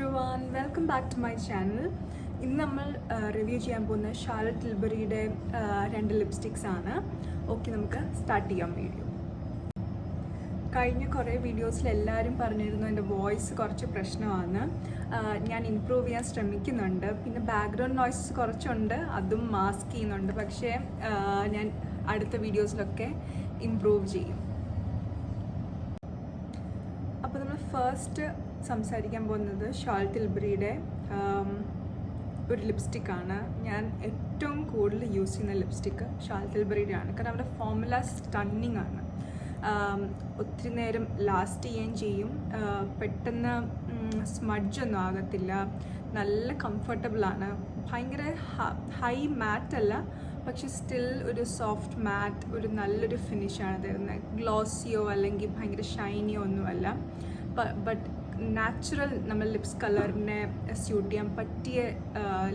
everyone, welcome back to my channel. ഇന്ന് നമ്മൾ review ചെയ്യാൻ പോകുന്ന ഷാർലറ്റ് ടിൽബറിയുടെ രണ്ട് ലിപ്സ്റ്റിക്സ് ആണ്. ഓക്കെ, നമുക്ക് സ്റ്റാർട്ട് ചെയ്യാം വീഡിയോ. കഴിഞ്ഞ കുറേ വീഡിയോസിൽ എല്ലാവരും പറഞ്ഞിരുന്നു എൻ്റെ വോയിസ് കുറച്ച് പ്രശ്നമാണ്. ഞാൻ ഇമ്പ്രൂവ് ചെയ്യാൻ ശ്രമിക്കുന്നുണ്ട്. പിന്നെ ബാക്ക്ഗ്രൗണ്ട് നോയ്സ് കുറച്ചുണ്ട്, അതും മാസ്ക് ചെയ്യുന്നുണ്ട്. പക്ഷേ ഞാൻ അടുത്ത വീഡിയോസിലൊക്കെ ഇമ്പ്രൂവ് ചെയ്യും. അപ്പോൾ നമ്മൾ ഫസ്റ്റ് സംസാരിക്കാൻ പോകുന്നത് ഷാർലറ്റ് ടിൽബറിയുടെ ഒരു ലിപ്സ്റ്റിക്കാണ്. ഞാൻ ഏറ്റവും കൂടുതൽ യൂസ് ചെയ്യുന്ന ലിപ്സ്റ്റിക്ക് ഷാർലറ്റ് ടിൽബറിയുടെ ആണ്. കാരണം അവരുടെ ഫോർമുല സ്റ്റണ്ണിങ് ആണ്. ഒത്തിരി നേരം ലാസ്റ്റ് ചെയ്യുകയും ചെയ്യും. പെട്ടെന്ന് സ്മഡ്ജൊന്നും ആകത്തില്ല. നല്ല കംഫർട്ടബിളാണ്. ഭയങ്കര ഹൈ മാറ്റ് അല്ല, പക്ഷെ സ്റ്റിൽ ഒരു സോഫ്റ്റ് മാറ്റ്, ഒരു നല്ലൊരു ഫിനിഷാണ് തരുന്നത്. ഗ്ലോസിയോ അല്ലെങ്കിൽ ഭയങ്കര ഷൈനിയോ ഒന്നുമല്ല. ബട്ട് നാച്ചുറൽ നമ്മൾ ലിപ്സ് കളറിനെ സ്യൂട്ട് ചെയ്യാൻ പറ്റിയ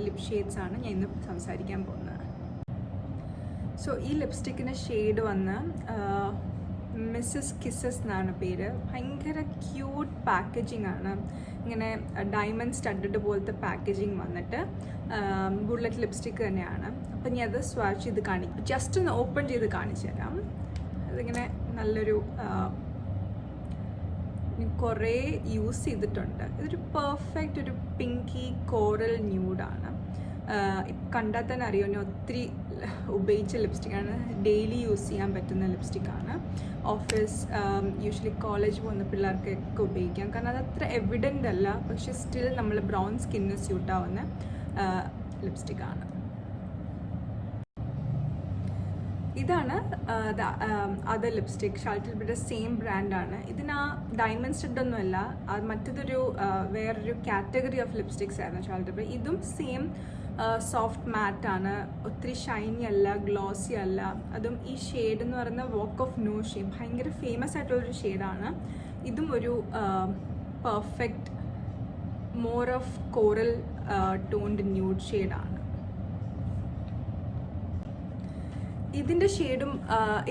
ലിപ് ഷെയ്ഡ്സ് ആണ് ഞാൻ ഇന്ന് സംസാരിക്കാൻ പോകുന്നത്. സോ ഈ ലിപ്സ്റ്റിക്കിൻ്റെ ഷെയ്ഡ് വന്ന് മിസ്സസ് കിസ്സസ് എന്നാണ് പേര്. ഭയങ്കര ക്യൂട്ട് പാക്കേജിങ് ആണ്. ഇങ്ങനെ ഡയമണ്ട് സ്റ്റഡഡ് പോലത്തെ പാക്കേജിങ് വന്നിട്ട് ബുള്ളറ്റ് ലിപ്സ്റ്റിക്ക് തന്നെയാണ്. അപ്പം ഞാൻ അത് സ്വാച്ച് ചെയ്ത് കാണിക്കും. ജസ്റ്റ് ഒന്ന് ഓപ്പൺ ചെയ്ത് കാണിച്ചു തരാം. അതിങ്ങനെ നല്ലൊരു കുറേ യൂസ് ചെയ്തിട്ടുണ്ട്. ഇതൊരു പെർഫെക്റ്റ് ഒരു പിങ്കി കോറൽ ന്യൂഡാണ്. കണ്ടാൽ തന്നെ അറിയാം, ഞാൻ ഒത്തിരി ഉപയോഗിച്ച ലിപ്സ്റ്റിക്കാണ്. ഡെയിലി യൂസ് ചെയ്യാൻ പറ്റുന്ന ലിപ്സ്റ്റിക്കാണ്. ഓഫീസ്, യൂഷ്വലി കോളേജ് പോകുന്ന പിള്ളേർക്കൊക്കെ ഉപയോഗിക്കാം. കാരണം അത് അത്ര എവിഡൻ്റ് അല്ല, പക്ഷെ സ്റ്റിൽ നമ്മൾ ബ്രൗൺ സ്കിന്നിന് സ്യൂട്ടാവുന്ന ലിപ്സ്റ്റിക്കാണ്. ഇതാണ് അതർ ലിപ്സ്റ്റിക്. ഷാർലറ്റ് ടിൽബറിയുടെ സെയിം ബ്രാൻഡാണ്. ഇതിന് ഡയമണ്ട് സ്റ്റഡൊന്നും അല്ല, അത് മറ്റേതൊരു വേറൊരു കാറ്റഗറി ഓഫ് ലിപ്സ്റ്റിക്സ് ആയിരുന്നു ഷാർലറ്റ് ടിൽബറി. ഇതും സെയിം സോഫ്റ്റ് മാറ്റാണ്. ഒത്തിരി ഷൈനി അല്ല, ഗ്ലോസി അല്ല. അതും ഈ ഷെയ്ഡ് എന്ന് പറയുന്നത് വോക്ക് ഓഫ് നോ ഷെയ്ഡ്, ഭയങ്കര ഫേമസ് ആയിട്ടുള്ളൊരു ഷെയ്ഡാണ്. ഇതും ഒരു perfect more of coral toned nude ഷെയ്ഡാണ്. ഇതിൻ്റെ ഷെയ്ഡും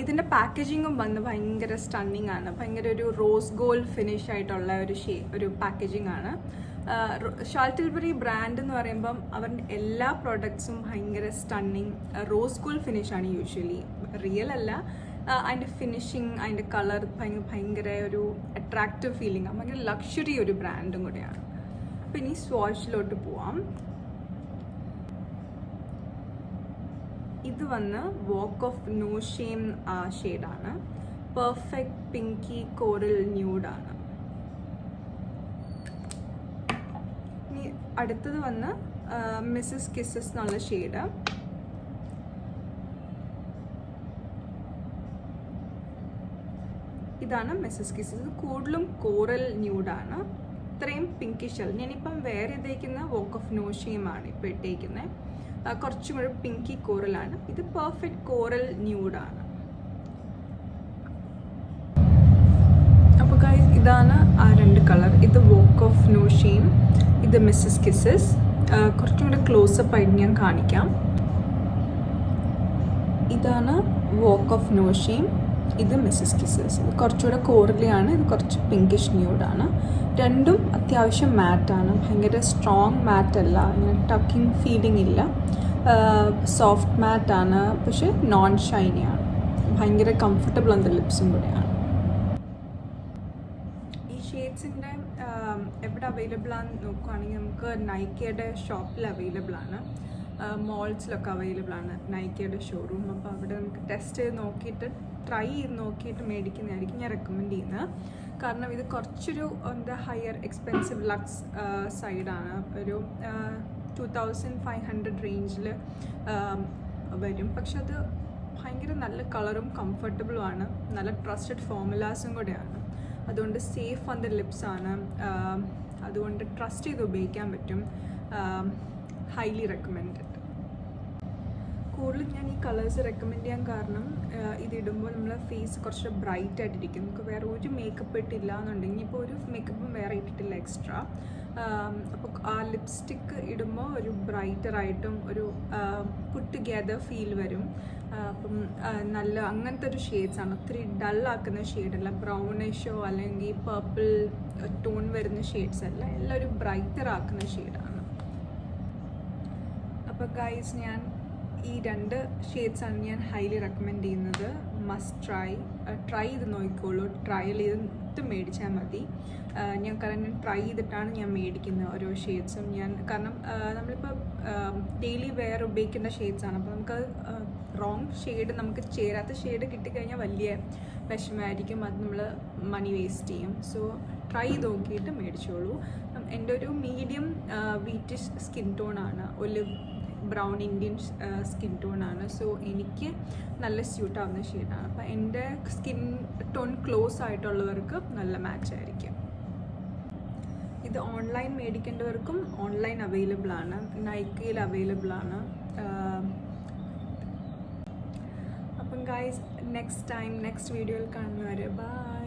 ഇതിൻ്റെ പാക്കേജിങ്ങും വന്ന് ഭയങ്കര സ്റ്റണ്ണിങ് ആണ്. ഭയങ്കര ഒരു റോസ് ഗോൾഡ് ഫിനിഷ് ആയിട്ടുള്ള ഒരു പാക്കേജിങ് ആണ്. ഷാർലറ്റ് ടിൽബറി ബ്രാൻഡ് എന്ന് പറയുമ്പം അവരുടെ എല്ലാ പ്രോഡക്ട്സും ഭയങ്കര സ്റ്റണ്ണിങ് റോസ് ഗോൾഡ് ഫിനിഷാണ് യൂഷ്വലി. റിയൽ അല്ല, അതിൻ്റെ ഫിനിഷിങ്, അതിൻ്റെ കളർ ഭയങ്കര ഒരു അട്രാക്റ്റീവ് ഫീലിംഗ് ആണ്. ഭയങ്കര ലക്ഷറി ഒരു ബ്രാൻഡും കൂടെയാണ്. അപ്പോൾ ഇനി സ്വാച്ചിലോട്ട് പോവാം. ഇത് വന്ന് വോക്ക് ഓഫ് നോ ഷെയിം ഷെയ്ഡാണ്. പെർഫെക്റ്റ് പിങ്കി കോറൽ ന്യൂഡാണ്. ഇനി അടുത്തത് വന്ന് മിസ്സസ് കിസ്സസ് എന്നുള്ള ഷെയ്ഡ്. ഇതാണ് മിസ്സസ് കിസ്സസ്. കൂടുതലും കോറൽ ന്യൂഡാണ്. ഇത്രയും പിങ്കിഷ് അല്ല. ഞാനിപ്പം വേറെ ഇതേക്കുന്ന വോക്ക് ഓഫ് നോ ഷെയിം ആണ് ഇപ്പോൾ ഇട്ടേക്കുന്നത്. കുറച്ചും കൂടെ പിങ്കി കോറലാണ്. ഇത് പെർഫെക്റ്റ് കോറൽ ന്യൂഡാണ്. അപ്പോൾ ഗൈസ്, ഇതാണ് ആ രണ്ട് കളർ. ഇത് വോക്ക് ഓഫ് നോ ഷെയിം, ഇത് മിസ്സസ് കിസ്സസ്. കുറച്ചും കൂടെ ക്ലോസപ്പ് ആയിട്ട് ഞാൻ കാണിക്കാം. ഇതാണ് വോക്ക് ഓഫ് നോ ഷെയിം, ഇത് മിസ്സസ് കിസ്സസ്. ഇത് കുറച്ചുകൂടെ കോറലിയാണ്, ഇത് കുറച്ച് പിങ്കിഷ് ന്യൂഡാണ്. രണ്ടും അത്യാവശ്യം മാറ്റാണ്. ഭയങ്കര സ്ട്രോങ് മാറ്റല്ല, ഇങ്ങനെ ടക്കിങ് ഫീലിംഗ് ഇല്ല. സോഫ്റ്റ് മാറ്റാണ്, പക്ഷെ നോൺ ഷൈനിയാണ്. ഭയങ്കര കംഫർട്ടബിൾ ആണ് ലിപ്സും കൂടെയാണ്. ഈ ഷെയ്ഡ്സിൻ്റെ എവിടെ അവൈലബിൾ ആണെന്ന് നോക്കുകയാണെങ്കിൽ നമുക്ക് നൈക്കയുടെ ഷോപ്പിൽ അവൈലബിൾ ആണ്. മോൾസിലൊക്കെ അവൈലബിൾ ആണ് നൈക്കയുടെ ഷോറൂം. അപ്പോൾ അവിടെ നമുക്ക് ടെസ്റ്റ് ചെയ്ത് നോക്കിയിട്ട് ട്രൈ ചെയ്ത് നോക്കിയിട്ട് മേടിക്കുന്നതായിരിക്കും ഞാൻ റെക്കമെൻഡ് ചെയ്യുന്നത്. കാരണം ഇത് കുറച്ചൊരു എന്താ ഹയർ എക്സ്പെൻസീവ് ലക്സ് സൈഡാണ്. ഒരു 2500 റേഞ്ചിൽ വരും. പക്ഷെ അത് ഭയങ്കര നല്ല കളറും കംഫർട്ടബിളുമാണ്. നല്ല ട്രസ്റ്റഡ് ഫോർമുലാസും കൂടെയാണ്. അതുകൊണ്ട് സേഫ് ഓൺ ദ ലിപ്സാണ്. അതുകൊണ്ട് ട്രസ്റ്റ് ചെയ്ത് ഉപയോഗിക്കാൻ പറ്റും. Highly recommended. കൂടുതലും ഞാൻ ഈ കളേഴ്സ് റെക്കമെൻഡ് ചെയ്യാൻ കാരണം ഇതിടുമ്പോൾ നമ്മളെ ഫേസ് കുറച്ച് ബ്രൈറ്റ് ആയിട്ടിരിക്കും. നമുക്ക് വേറെ ഒരു മേക്കപ്പ് ഇട്ടില്ല എന്നുണ്ടെങ്കിൽ ഇപ്പോൾ ഒരു മേക്കപ്പും വേറെ ഇട്ടിട്ടില്ല എക്സ്ട്രാ. അപ്പോൾ ആ ലിപ്സ്റ്റിക്ക് ഇടുമ്പോൾ ഒരു ബ്രൈറ്ററായിട്ടും ഒരു പുട്ട് ടുഗെദർ ഫീൽ വരും. അപ്പം നല്ല അങ്ങനത്തെ ഒരു ഷെയ്ഡ്സാണ്, ഒത്തിരി ഡള്ളാക്കുന്ന ഷെയ്ഡല്ല, ബ്രൗണിഷോ അല്ലെങ്കിൽ പർപ്പിൾ ടോൺ വരുന്ന ഷെയ്ഡ്സ് അല്ല, എല്ലാം ഒരു ബ്രൈറ്റർ ആക്കുന്ന ഷെയ്ഡാണ്. അപ്പോൾ ഗൈസ്, ഞാൻ ഈ 2 ഷെയ്ഡ്സാണ് ഞാൻ ഹൈലി റെക്കമെൻഡ് ചെയ്യുന്നത്. മസ്റ്റ് ട്രൈ ചെയ്ത് നോക്കിക്കോളൂ. ട്രയൽ ചെയ്ത് മേടിച്ചാൽ മതി. ഞാൻ കാരണം ട്രൈ ചെയ്തിട്ടാണ് ഞാൻ മേടിക്കുന്നത് ഓരോ ഷെയ്ഡ്സും. കാരണം നമ്മളിപ്പോൾ ഡെയിലി വെയർ ഉപയോഗിക്കേണ്ട ഷെയ്ഡ്സാണ്. അപ്പോൾ നമുക്കത് റോങ് ഷെയ്ഡ്, നമുക്ക് ചേരാത്ത ഷെയ്ഡ് കിട്ടിക്കഴിഞ്ഞാൽ വലിയ വിഷമമായിരിക്കും, അത് നമ്മൾ മണി വേസ്റ്റ് ചെയ്യും. സോ ട്രൈ ചെയ്ത് നോക്കിയിട്ട് മേടിച്ചോളൂ. എൻ്റെ ഒരു മീഡിയം വീറ്റിഷ് സ്കിൻ ടോണാണ്, ഒലിവ് ബ്രൗൺ ഇന്ത്യൻ സ്കിൻ ടോണാണ്. സോ എനിക്ക് നല്ല സ്യൂട്ടാവുന്ന ഷെയ്ഡാണ്. അപ്പോൾ എൻ്റെ സ്കിൻ ടോൺ ക്ലോസ് ആയിട്ടുള്ളവർക്ക് നല്ല മാച്ച് ആയിരിക്കും. ഇത് ഓൺലൈൻ മേടിക്കേണ്ടവർക്കും ഓൺലൈൻ അവൈലബിൾ ആണ്, നൈക്കയിൽ അവൈലബിൾ ആണ്. അപ്പം ഗൈസ്, നെക്സ്റ്റ് വീഡിയോയിൽ കാണുന്നവരെ ബൈ.